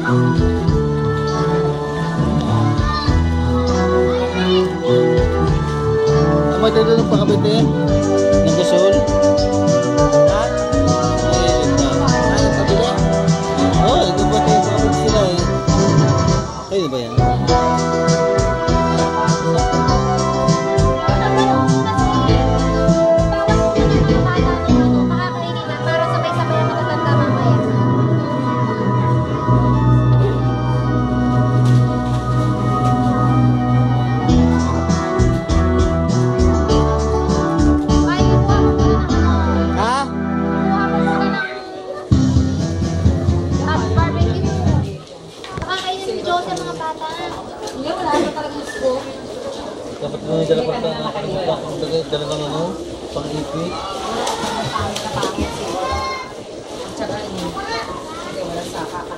May dadalong pa kabit eh. Ng gasol. Ha? Ay, ito. Ano, kabili? Oo, ito ba tayo pa kabit sila eh. Kayo ba yan? Dapat mo yung dalapat na nakalimutan kung talagang ano, pang-ipit. Pangit siya. Tsaka yun. Hindi, walang saka ka.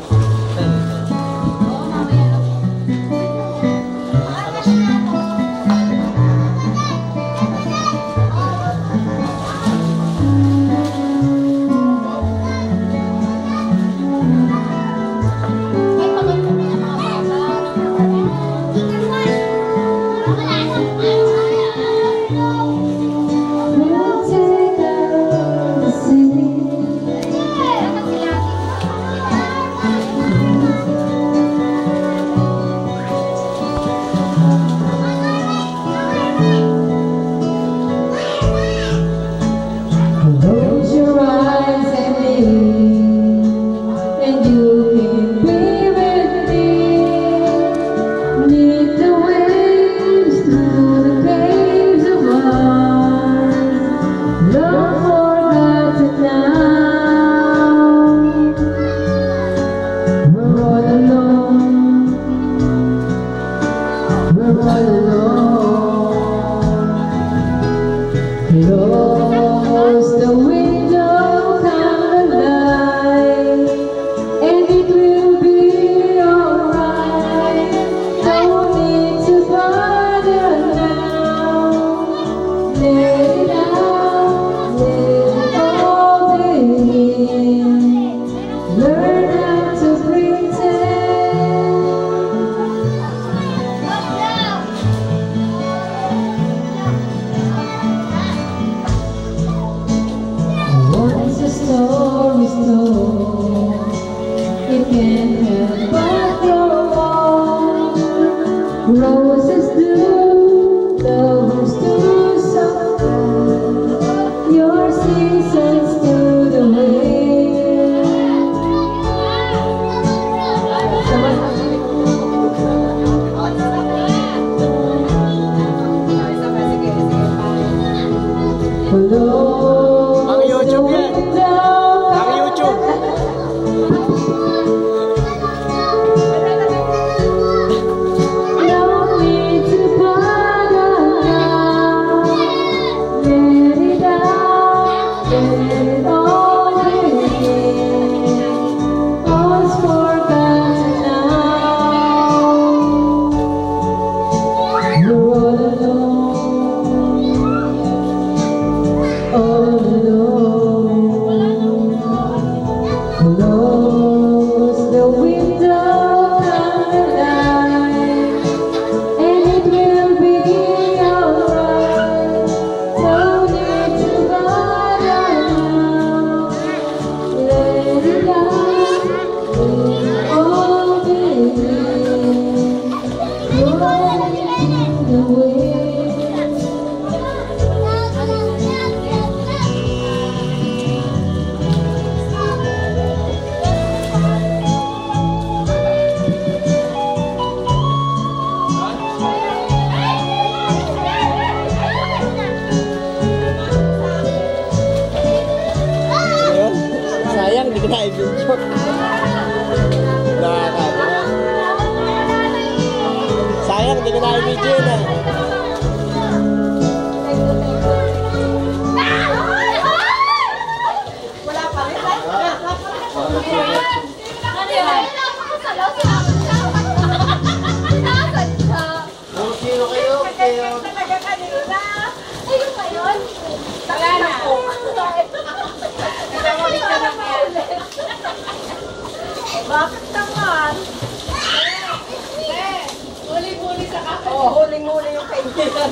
Close the window, come alive, and it will be alright. Don't need to bother now. Let it out, let it all begin. Learn how to pretend. Once a story's told, it can't help but grow on. Roses do, lovers do sometimes. Your seasons to the wind. Ang YouTube yan. Ang YouTube. No need to bother now. Let it out, let it all begin. All's forgotten now. You're all alone, close the window, come alive, and it will be alright. Don't need to bother now. Let it out, let it all begin. Rolling the wind. Sayang, di ko na i-video. Sayang, di ko na i-video na. Wala pa rin. Sino kayo? Talaga kanina. Ayun ba yun? Wala na. Nagkamalit ka naman. Bakit naman? kaibigan.